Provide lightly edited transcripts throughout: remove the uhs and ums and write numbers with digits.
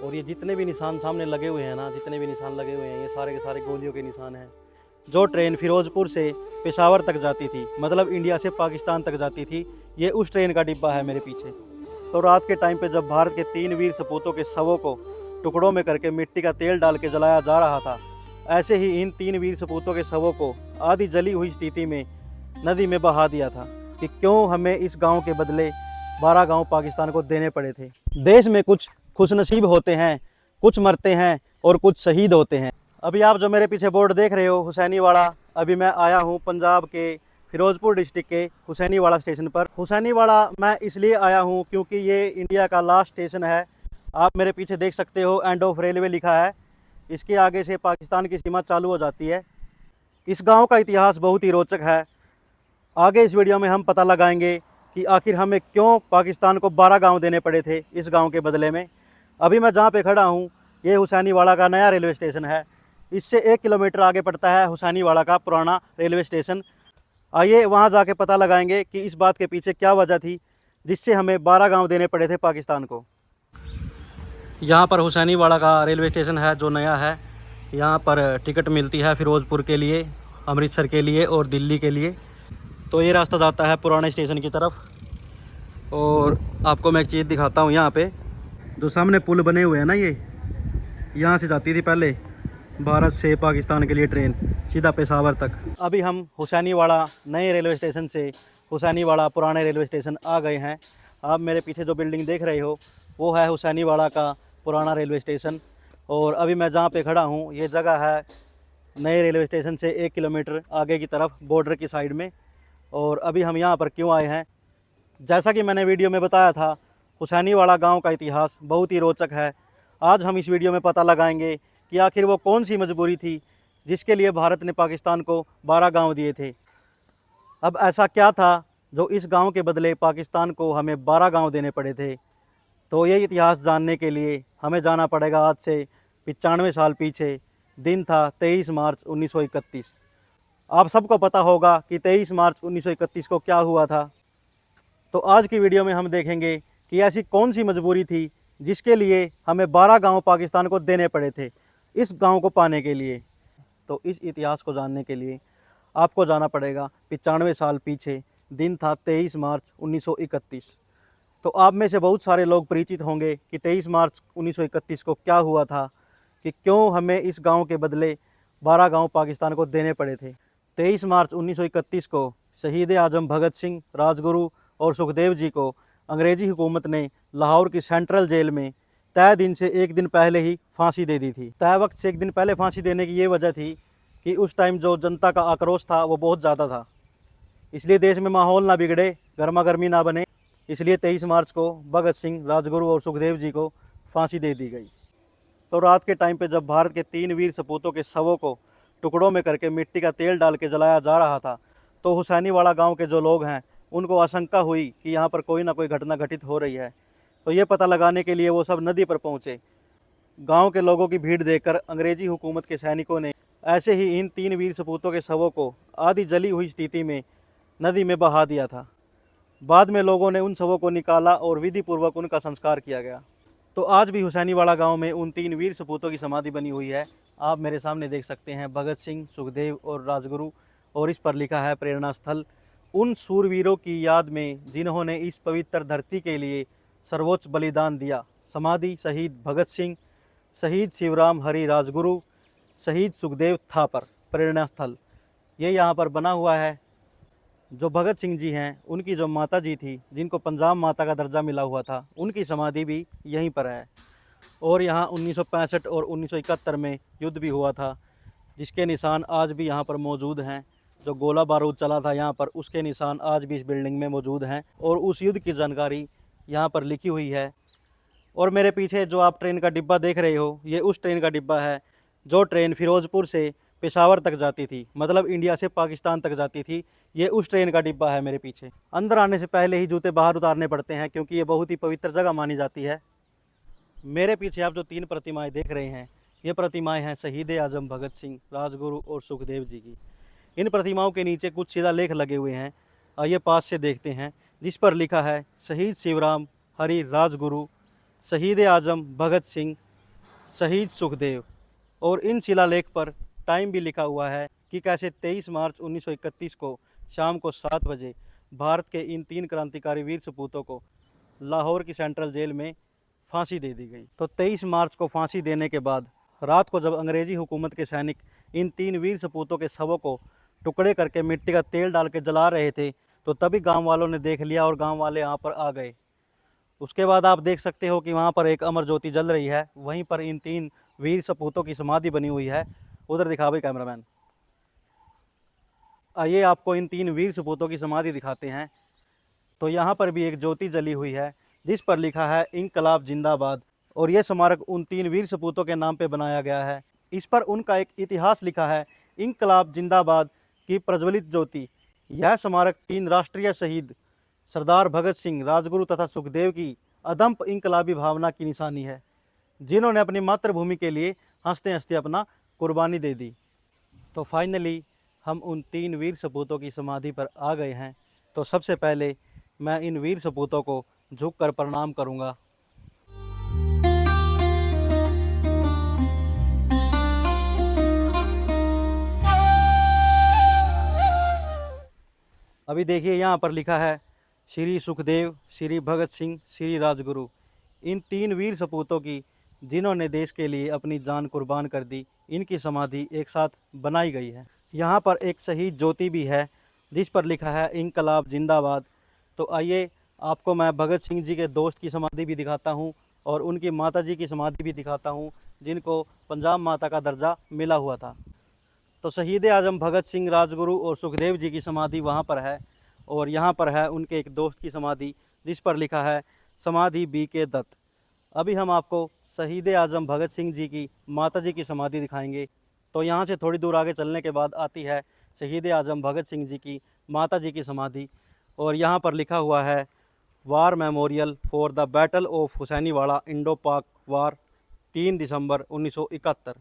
और ये जितने भी निशान सामने लगे हुए हैं ना, जितने भी निशान लगे हुए हैं, ये सारे के सारे गोलियों के निशान हैं। जो ट्रेन फिरोजपुर से पेशावर तक जाती थी, मतलब इंडिया से पाकिस्तान तक जाती थी, ये उस ट्रेन का डिब्बा है मेरे पीछे। तो रात के टाइम पे जब भारत के 3 वीर सपूतों के शवों को टुकड़ों में करके मिट्टी का तेल डाल के जलाया जा रहा था, ऐसे ही इन 3 वीर सपूतों के शवों को आधी जली हुई स्थिति में नदी में बहा दिया था कि क्यों हमें इस गांव के बदले 12 गांव पाकिस्तान को देने पड़े थे। देश में कुछ खुशनसीब होते हैं, कुछ मरते हैं और कुछ शहीद होते हैं। अभी आप जो मेरे पीछे बोर्ड देख रहे हो हुसैनीवाड़ा, अभी मैं आया हूँ पंजाब के फिरोजपुर डिस्ट्रिक्ट के हुसैनीवाड़ा स्टेशन पर। हुसैनीवाड़ा मैं इसलिए आया हूँ क्योंकि ये इंडिया का लास्ट स्टेशन है। आप मेरे पीछे देख सकते हो एंड ऑफ रेलवे लिखा है। इसके आगे से पाकिस्तान की सीमा चालू हो जाती है। इस गांव का इतिहास बहुत ही रोचक है। आगे इस वीडियो में हम पता लगाएंगे कि आखिर हमें क्यों पाकिस्तान को 12 गांव देने पड़े थे इस गांव के बदले में। अभी मैं जहां पे खड़ा हूं ये हुसैनीवाड़ा का नया रेलवे स्टेशन है। इससे 1 किलोमीटर आगे पड़ता है हुसैनीवाड़ा का पुराना रेलवे स्टेशन। आइए वहां जाके पता लगाएंगे कि इस बात के पीछे क्या वजह थी जिससे हमें 12 गाँव देने पड़े थे पाकिस्तान को। यहाँ पर हुसैनीवाड़ा का रेलवे स्टेशन है जो नया है। यहाँ पर टिकट मिलती है फिरोज़पुर के लिए, अमृतसर के लिए और दिल्ली के लिए। तो ये रास्ता जाता है पुराने स्टेशन की तरफ। और आपको मैं एक चीज़ दिखाता हूँ, यहाँ पे जो सामने पुल बने हुए हैं ना, ये यहाँ से जाती थी पहले भारत से पाकिस्तान के लिए ट्रेन सीधा पेशावर तक। अभी हम हुसैनीवाड़ा नए रेलवे स्टेशन से हुसैनीवाड़ा पुराने रेलवे स्टेशन आ गए हैं। आप मेरे पीछे जो बिल्डिंग देख रहे हो वो है हुसैनीवाड़ा का पुराना रेलवे स्टेशन। और अभी मैं जहाँ पे खड़ा हूँ ये जगह है नए रेलवे स्टेशन से 1 किलोमीटर आगे की तरफ बॉर्डर की साइड में। और अभी हम यहाँ पर क्यों आए हैं, जैसा कि मैंने वीडियो में बताया था, हुसैनीवाड़ा गांव का इतिहास बहुत ही रोचक है। आज हम इस वीडियो में पता लगाएंगे कि आखिर वो कौन सी मजबूरी थी जिसके लिए भारत ने पाकिस्तान को 12 गांव दिए थे। अब ऐसा क्या था जो इस गांव के बदले पाकिस्तान को हमें 12 गांव देने पड़े थे। तो ये इतिहास जानने के लिए हमें जाना पड़ेगा आज से 95 साल पीछे। दिन था 23 मार्च 1931। आप सबको पता होगा कि 23 मार्च 1931 को क्या हुआ था। तो आज की वीडियो में हम देखेंगे कि ऐसी कौन सी मजबूरी थी जिसके लिए हमें 12 गांव पाकिस्तान को देने पड़े थे इस गांव को पाने के लिए। तो इस इतिहास को जानने के लिए आपको जाना पड़ेगा 95 साल पीछे। दिन था 23 मार्च 1931। तो आप में से बहुत सारे लोग परिचित होंगे कि 23 मार्च 1931 को क्या हुआ था, कि क्यों हमें इस गांव के बदले 12 गांव पाकिस्तान को देने पड़े थे। 23 मार्च 1931 को शहीद आजम भगत सिंह, राजगुरु और सुखदेव जी को अंग्रेज़ी हुकूमत ने लाहौर की सेंट्रल जेल में तय दिन से 1 दिन पहले ही फांसी दे दी थी। तय वक्त से 1 दिन पहले फांसी देने की ये वजह थी कि उस टाइम जो जनता का आक्रोश था वो बहुत ज़्यादा था, इसलिए देश में माहौल ना बिगड़े, गर्मा गर्मी ना बने, इसलिए 23 मार्च को भगत सिंह, राजगुरु और सुखदेव जी को फांसी दे दी गई। तो रात के टाइम पे जब भारत के 3 वीर सपूतों के शवों को टुकड़ों में करके मिट्टी का तेल डाल के जलाया जा रहा था, तो हुसैनीवाड़ा गांव के जो लोग हैं उनको आशंका हुई कि यहाँ पर कोई ना कोई घटना घटित हो रही है। तो ये पता लगाने के लिए वो सब नदी पर पहुँचे। गांव के लोगों की भीड़ देखकर अंग्रेजी हुकूमत के सैनिकों ने ऐसे ही इन 3 वीर सपूतों के शवों को आधी जली हुई स्थिति में नदी में बहा दिया था। बाद में लोगों ने उन शवों को निकाला और विधि पूर्वक उनका संस्कार किया गया। तो आज भी हुसैनीवाड़ा गांव में उन 3 वीर सपूतों की समाधि बनी हुई है। आप मेरे सामने देख सकते हैं भगत सिंह, सुखदेव और राजगुरु, और इस पर लिखा है प्रेरणा स्थल। उन सूरवीरों की याद में जिन्होंने इस पवित्र धरती के लिए सर्वोच्च बलिदान दिया। समाधि शहीद भगत सिंह, शहीद शिवराम हरि राजगुरु, शहीद सुखदेव थापर, प्रेरणा स्थल ये यहाँ पर बना हुआ है। जो भगत सिंह जी हैं उनकी जो माता जी थी, जिनको पंजाब माता का दर्जा मिला हुआ था, उनकी समाधि भी यहीं पर है। और यहाँ 1965 और 1971 में युद्ध भी हुआ था, जिसके निशान आज भी यहाँ पर मौजूद हैं। जो गोला बारूद चला था यहाँ पर, उसके निशान आज भी इस बिल्डिंग में मौजूद हैं और उस युद्ध की जानकारी यहाँ पर लिखी हुई है। और मेरे पीछे जो आप ट्रेन का डिब्बा देख रहे हो, ये उस ट्रेन का डिब्बा है जो ट्रेन फिरोजपुर से पेशावर तक जाती थी, मतलब इंडिया से पाकिस्तान तक जाती थी। ये उस ट्रेन का डिब्बा है मेरे पीछे। अंदर आने से पहले ही जूते बाहर उतारने पड़ते हैं क्योंकि ये बहुत ही पवित्र जगह मानी जाती है। मेरे पीछे आप जो 3 प्रतिमाएं देख रहे हैं, ये प्रतिमाएं हैं शहीद आजम भगत सिंह, राजगुरु और सुखदेव जी की। इन प्रतिमाओं के नीचे कुछ शिलालेख लगे हुए हैं, आइए पास से देखते हैं, जिस पर लिखा है शहीद शिवराम हरि राजगुरु, शहीद आजम भगत सिंह, शहीद सुखदेव। और इन शिलालेख पर टाइम भी लिखा हुआ है कि कैसे 23 मार्च 1931 को शाम को 7 बजे भारत के इन 3 क्रांतिकारी वीर सपूतों को लाहौर की सेंट्रल जेल में फांसी दे दी गई। तो 23 मार्च को फांसी देने के बाद रात को जब अंग्रेजी हुकूमत के सैनिक इन 3 वीर सपूतों के शवों को टुकड़े करके मिट्टी का तेल डाल के जला रहे थे, तो तभी गांव वालों ने देख लिया और गांव वाले यहाँ पर आ गए। उसके बाद आप देख सकते हो कि वहाँ पर एक अमर ज्योति जल रही है, वहीं पर इन 3 वीर सपूतों की समाधि बनी हुई है। उधर दिखा भाई कैमरामैन। आइए आपको इन 3 वीर सपूतों की समाधि दिखाते हैं। तो यहाँ पर भी एक ज्योति जली हुई है जिस पर लिखा है इंकलाब जिंदाबाद, और यह स्मारक उन 3 वीर सपूतों के नाम पे बनाया गया है। इस पर उनका एक इतिहास लिखा है, इंकलाब जिंदाबाद की प्रज्वलित ज्योति। यह स्मारक 3 राष्ट्रीय शहीद सरदार भगत सिंह, राजगुरु तथा सुखदेव की अदम्प इंकलाबी भावना की निशानी है, जिन्होंने अपनी मातृभूमि के लिए हंसते हंसते अपना कुर्बानी दे दी। तो फाइनली हम उन 3 वीर सपूतों की समाधि पर आ गए हैं। तो सबसे पहले मैं इन वीर सपूतों को झुककर प्रणाम करूंगा। अभी देखिए यहाँ पर लिखा है श्री सुखदेव, श्री भगत सिंह, श्री राजगुरु। इन 3 वीर सपूतों की, जिन्होंने देश के लिए अपनी जान कुर्बान कर दी, इनकी समाधि एक साथ बनाई गई है। यहाँ पर एक शहीद ज्योति भी है जिस पर लिखा है इंकलाब जिंदाबाद। तो आइए आपको मैं भगत सिंह जी के दोस्त की समाधि भी दिखाता हूँ और उनकी माता जी की समाधि भी दिखाता हूँ, जिनको पंजाब माता का दर्जा मिला हुआ था। तो शहीद आजम भगत सिंह, राजगुरु और सुखदेव जी की समाधि वहाँ पर है, और यहाँ पर है उनके एक दोस्त की समाधि जिस पर लिखा है समाधि BK दत्त। अभी हम आपको शहीद आजम भगत सिंह जी की माता जी की समाधि दिखाएंगे। तो यहाँ से थोड़ी दूर आगे चलने के बाद आती है शहीद आजम भगत सिंह जी की माता जी की समाधि, और यहाँ पर लिखा हुआ है war memorial for the battle of Hussainiwala, Indo पाक वार, 3 दिसंबर 1971।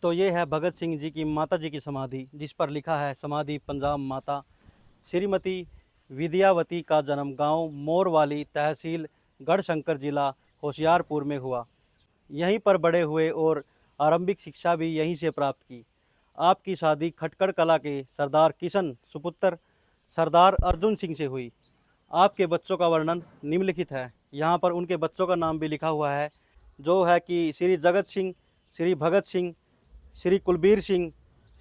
तो ये है भगत सिंह जी की माता जी की समाधि जिस पर लिखा है समाधि पंजाब माता। श्रीमती विद्यावती का जन्म गांव मोरवाली, तहसील गढ़शंकर, जिला होशियारपुर में हुआ। यहीं पर बड़े हुए और आरंभिक शिक्षा भी यहीं से प्राप्त की। आपकी शादी खटकड़ कला के सरदार किशन सुपुत्र सरदार अर्जुन सिंह से हुई। आपके बच्चों का वर्णन निम्नलिखित है। यहाँ पर उनके बच्चों का नाम भी लिखा हुआ है, जो है कि श्री जगत सिंह, श्री भगत सिंह, श्री कुलबीर सिंह,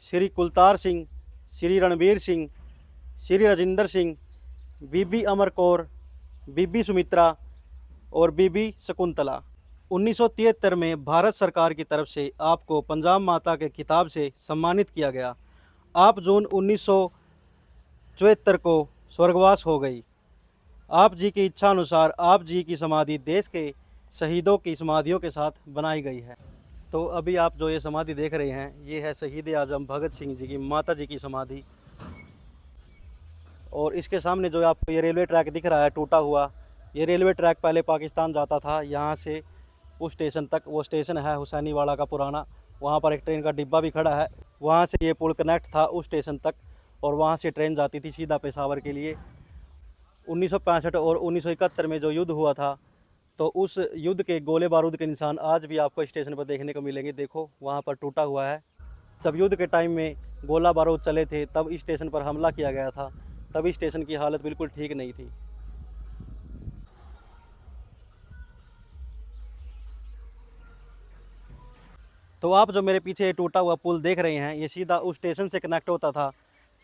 श्री कुलतार सिंह, श्री रणबीर सिंह, श्री राजिंदर सिंह, बीबी अमर कौर, बीबी सुमित्रा और बीबी शकुंतला। 1973 में भारत सरकार की तरफ से आपको पंजाब माता के खिताब से सम्मानित किया गया। आप जून 1974 को स्वर्गवास हो गई। आप जी की इच्छा अनुसार आप जी की समाधि देश के शहीदों की समाधियों के साथ बनाई गई है। तो अभी आप जो ये समाधि देख रहे हैं, ये है शहीद आजम भगत सिंह जी की माता जी की समाधि। और इसके सामने जो आपको ये रेलवे ट्रैक दिख रहा है टूटा हुआ, ये रेलवे ट्रैक पहले पाकिस्तान जाता था, यहाँ से उस स्टेशन तक। वो स्टेशन है हुसैनीवाला का पुराना, वहाँ पर एक ट्रेन का डिब्बा भी खड़ा है। वहाँ से ये पुल कनेक्ट था उस स्टेशन तक, और वहाँ से ट्रेन जाती थी सीधा पेशावर के लिए। 1965 और 1971 में जो युद्ध हुआ था, तो उस युद्ध के गोले बारूद के निशान आज भी आपको स्टेशन पर देखने को मिलेंगे। देखो वहाँ पर टूटा हुआ है। जब युद्ध के टाइम में गोला बारूद चले थे तब इस स्टेशन पर हमला किया गया था, तभी स्टेशन की हालत बिल्कुल ठीक नहीं थी। तो आप जो मेरे पीछे टूटा हुआ पुल देख रहे हैं, ये सीधा उस स्टेशन से कनेक्ट होता था।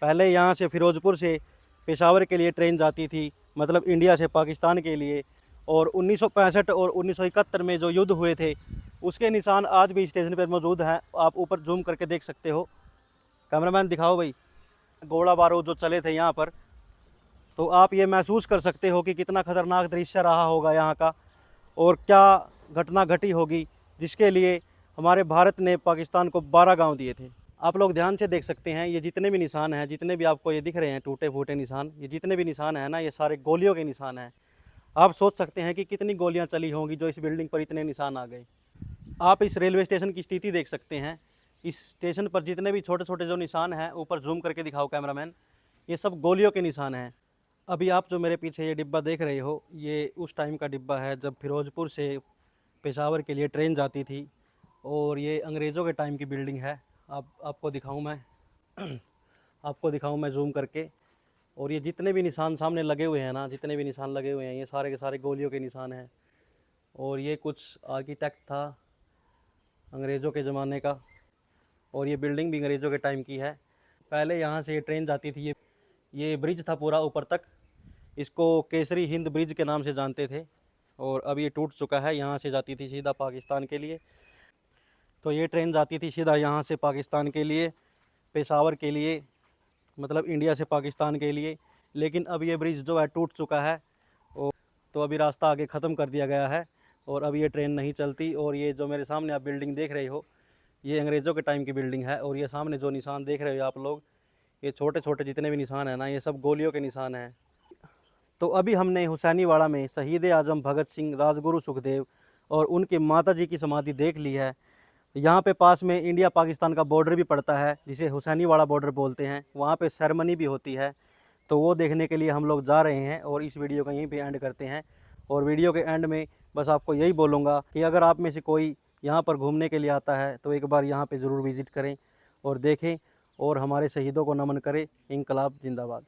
पहले यहाँ से फिरोजपुर से पेशावर के लिए ट्रेन जाती थी, मतलब इंडिया से पाकिस्तान के लिए। और 1965 और 1971 में जो युद्ध हुए थे, उसके निशान आज भी स्टेशन पर मौजूद हैं। आप ऊपर जूम करके देख सकते हो। कैमरामैन दिखाओ भाई, गोला बारूद जो चले थे यहाँ पर। तो आप ये महसूस कर सकते हो कि कितना ख़तरनाक दृश्य रहा होगा यहाँ का, और क्या घटना घटी होगी जिसके लिए हमारे भारत ने पाकिस्तान को 12 गांव दिए थे। आप लोग ध्यान से देख सकते हैं, ये जितने भी निशान हैं, जितने भी आपको ये दिख रहे हैं टूटे फूटे निशान, ये जितने भी निशान हैं ना, ये सारे गोलियों के निशान हैं। आप सोच सकते हैं कि कितनी गोलियां चली होंगी जो इस बिल्डिंग पर इतने निशान आ गए। आप इस रेलवे स्टेशन की स्थिति देख सकते हैं। इस स्टेशन पर जितने भी छोटे छोटे जो निशान हैं, ऊपर जूम करके दिखाओ कैमरामैन, ये सब गोलियों के निशान हैं। अभी आप जो मेरे पीछे ये डिब्बा देख रहे हो, ये उस टाइम का डिब्बा है जब फिरोज़पुर से पेशावर के लिए ट्रेन जाती थी। और ये अंग्रेज़ों के टाइम की बिल्डिंग है। आपको दिखाऊं मैं आपको दिखाऊं मैं जूम करके। और ये जितने भी निशान सामने लगे हुए हैं ना, जितने भी निशान लगे हुए हैं, ये सारे के सारे गोलियों के निशान हैं। और ये कुछ आर्किटेक्ट था अंग्रेज़ों के ज़माने का। और ये बिल्डिंग भी अंग्रेज़ों के टाइम की है। पहले यहाँ से ये ट्रेन जाती थी। ये ब्रिज था पूरा ऊपर तक। इसको केसरी हिंद ब्रिज के नाम से जानते थे। और अब ये टूट चुका है। यहाँ से जाती थी सीधा पाकिस्तान के लिए। तो ये ट्रेन जाती थी सीधा यहाँ से पाकिस्तान के लिए, पेशावर के लिए, मतलब इंडिया से पाकिस्तान के लिए। लेकिन अब ये ब्रिज जो है टूट चुका है। और तो अभी रास्ता आगे ख़त्म कर दिया गया है और अब ये ट्रेन नहीं चलती। और ये जो मेरे सामने आप बिल्डिंग देख रहे हो, ये अंग्रेज़ों के टाइम की बिल्डिंग है। और ये सामने जो निशान देख रहे हो आप लोग, ये छोटे छोटे जितने भी निशान हैं ना, ये सब गोलियों के निशान हैं। तो अभी हमने हुसैनीवाड़ा में शहीद आज़म भगत सिंह, राजगुरु सुखदेव और उनके माता जी की समाधि देख ली है। यहाँ पे पास में इंडिया पाकिस्तान का बॉर्डर भी पड़ता है, जिसे हुसैनीवाड़ा बॉर्डर बोलते हैं। वहाँ पे सेरेमनी भी होती है। तो वो देखने के लिए हम लोग जा रहे हैं और इस वीडियो का यहीं पे एंड करते हैं। और वीडियो के एंड में बस आपको यही बोलूँगा कि अगर आप में से कोई यहाँ पर घूमने के लिए आता है तो एक बार यहाँ पे ज़रूर विज़िट करें और देखें और हमारे शहीदों को नमन करें। इंकलाब जिंदाबाद।